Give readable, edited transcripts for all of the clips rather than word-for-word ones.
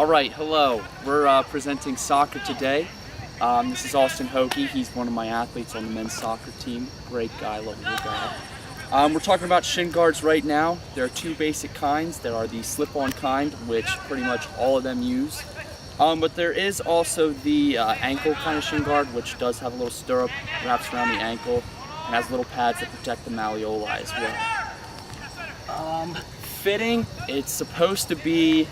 Alright, hello. We're presenting soccer today. This is Austin Hokie. He's one of my athletes on the men's soccer team. Great guy, lovable guy. We're talking about shin guards right now. There are two basic kinds. There are the slip-on kind, which pretty much all of them use. But there is also the ankle kind of shin guard, which does have a little stirrup, wraps around the ankle, and has little pads that protect the malleoli as well. Fitting, it's supposed to be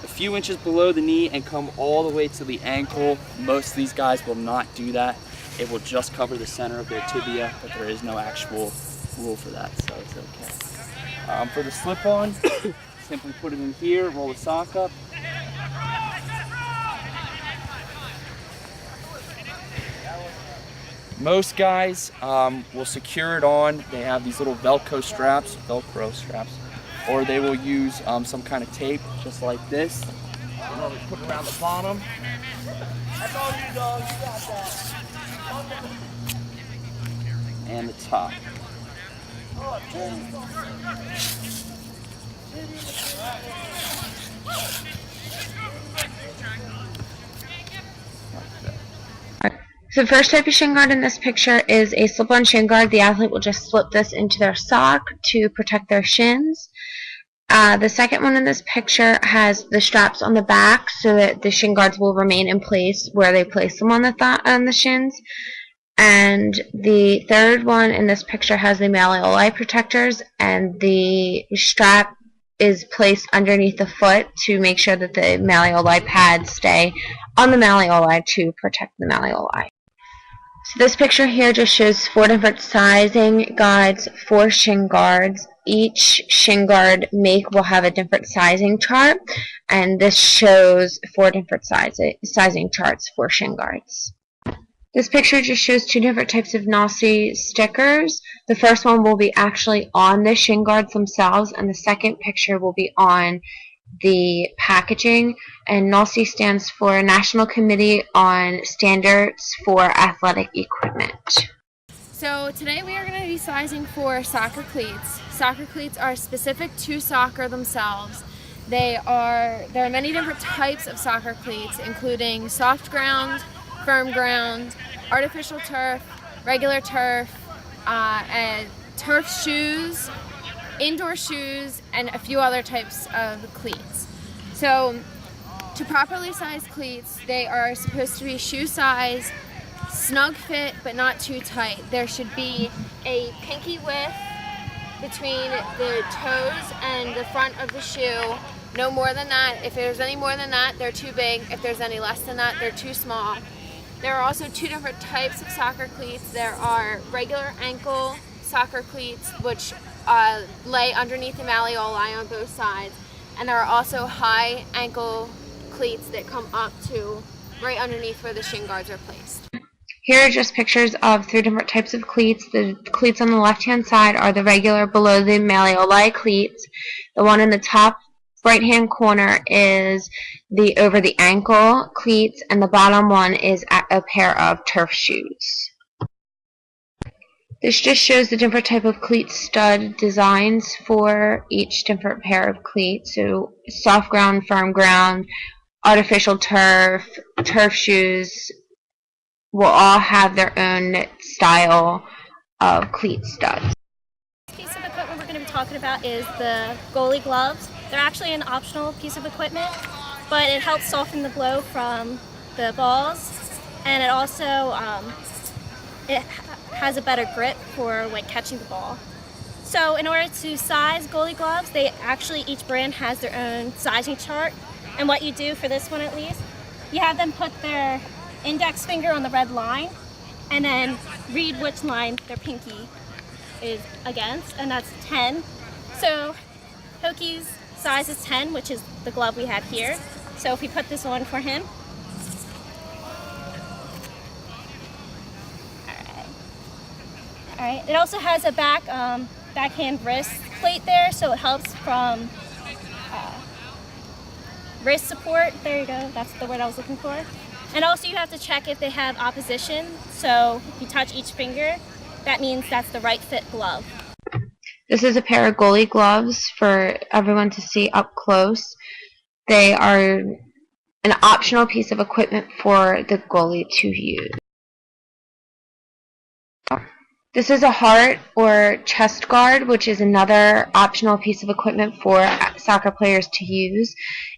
a few inches below the knee and come all the way to the ankle. Most of these guys will not do that. It will just cover the center of their tibia, but there is no actual rule for that, so it's okay. For the slip-on, simply put it in here, roll the sock up. Most guys will secure it on. They have these little Velcro straps, or they will use some kind of tape, just like this. Put it around the bottom. That's all you, dog. You got that. And the top. So the first type of shin guard in this picture is a slip-on shin guard. The athlete will just slip this into their sock to protect their shins. The second one in this picture has the straps on the back so that the shin guards will remain in place where they place them on the shins. And the third one in this picture has the malleoli protectors, and the strap is placed underneath the foot to make sure that the malleoli pads stay on the malleoli to protect the malleoli. So this picture here just shows 4 different sizing guides for shin guards. Each shin guard make will have a different sizing chart, and this shows 4 different sizing charts for shin guards. This picture just shows 2 different types of NOSI stickers. The first one will be actually on the shin guards themselves, and the second picture will be on the packaging. And NOSI stands for National Committee on Standards for Athletic Equipment. So today we are going to be sizing for soccer cleats. Soccer cleats are specific to soccer themselves. There are many different types of soccer cleats, including soft ground, firm ground, artificial turf, regular turf, and turf shoes, indoor shoes, and a few other types of cleats. So to properly size cleats, they are supposed to be shoe size, snug fit but not too tight. There should be a pinky width between the toes and the front of the shoe. No more than that. If there's any more than that, they're too big. If there's any less than that, they're too small. There are also 2 different types of soccer cleats. There are regular ankle soccer cleats, which lay underneath the malleoli on both sides. And there are also high ankle cleats that come up to right underneath where the shin guards are placed. Here are just pictures of 3 different types of cleats. The cleats on the left-hand side are the regular below the malleoli cleats. The one in the top right-hand corner is the over the ankle cleats, and the bottom one is a pair of turf shoes. This just shows the different type of cleat stud designs for each different pair of cleats. So soft ground, firm ground, artificial turf, turf shoes will all have their own style of cleat studs. This piece of equipment we're going to be talking about is the goalie gloves. They're actually an optional piece of equipment, but it helps soften the blow from the balls, and it also it has a better grip for like catching the ball. So in order to size goalie gloves, each brand has their own sizing chart, and what you do for this one at least, you have them put their index finger on the red line and then read which line their pinky is against, and that's 10. So Hokie's size is 10, which is the glove we have here. So if we put this on for him, all right. It also has a backhand wrist plate there, so it helps from wrist support. There you go. That's the word I was looking for. And also you have to check if they have opposition. So if you touch each finger, that means that's the right fit glove. This is a pair of goalie gloves for everyone to see up close. They are an optional piece of equipment for the goalie to use. This is a heart or chest guard, which is another optional piece of equipment for soccer players to use.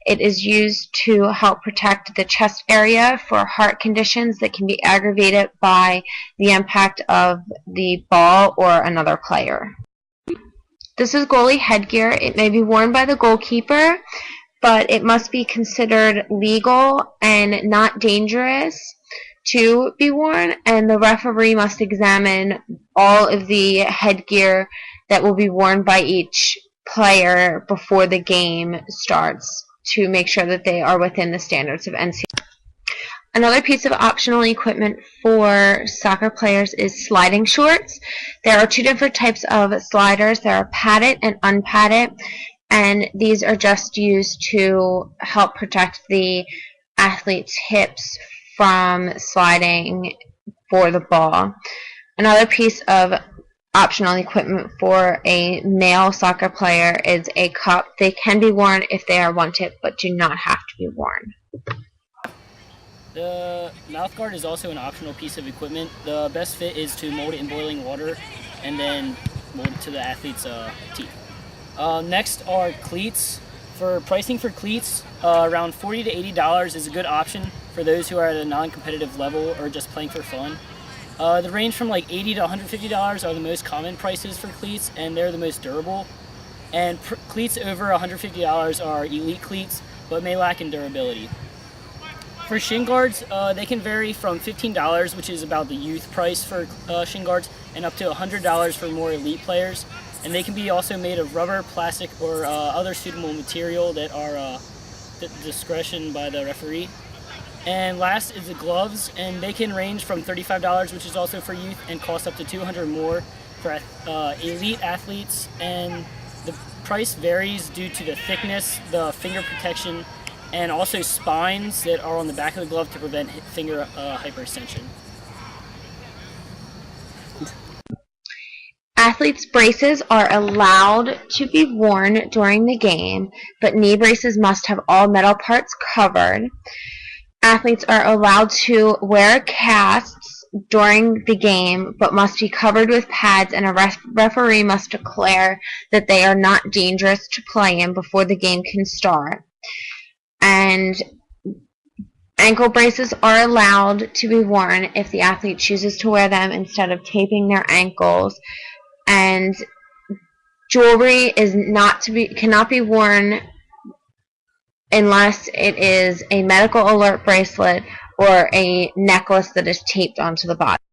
It is used to help protect the chest area for heart conditions that can be aggravated by the impact of the ball or another player. This is goalie headgear. It may be worn by the goalkeeper, but it must be considered legal and not dangerous to be worn, and the referee must examine all of the headgear that will be worn by each player before the game starts to make sure that they are within the standards of NCAA. Another piece of optional equipment for soccer players is sliding shorts. There are two different types of sliders. There are padded and unpadded, and these are just used to help protect the athlete's hips from sliding for the ball. Another piece of optional equipment for a male soccer player is a cup. They can be worn if they are wanted, but do not have to be worn. The mouth guard is also an optional piece of equipment. The best fit is to mold it in boiling water and then mold it to the athlete's teeth. Next are cleats. For pricing for cleats, around $40 to $80 is a good option for those who are at a non-competitive level or just playing for fun. The range from like $80 to $150 are the most common prices for cleats, and they're the most durable. And cleats over $150 are elite cleats, but may lack in durability. For shin guards, they can vary from $15, which is about the youth price for shin guards, and up to $100 for more elite players. And they can be also made of rubber, plastic, or other suitable material that are discretion by the referee. And last is the gloves, and they can range from $35, which is also for youth, and cost up to $200 more for elite athletes. And the price varies due to the thickness, the finger protection, and also spines that are on the back of the glove to prevent finger hyperextension. Athletes' braces are allowed to be worn during the game, but knee braces must have all metal parts covered. Athletes are allowed to wear casts during the game, but must be covered with pads, and a referee must declare that they are not dangerous to play in before the game can start. And ankle braces are allowed to be worn if the athlete chooses to wear them instead of taping their ankles. And jewelry cannot be worn unless it is a medical alert bracelet or a necklace that is taped onto the body.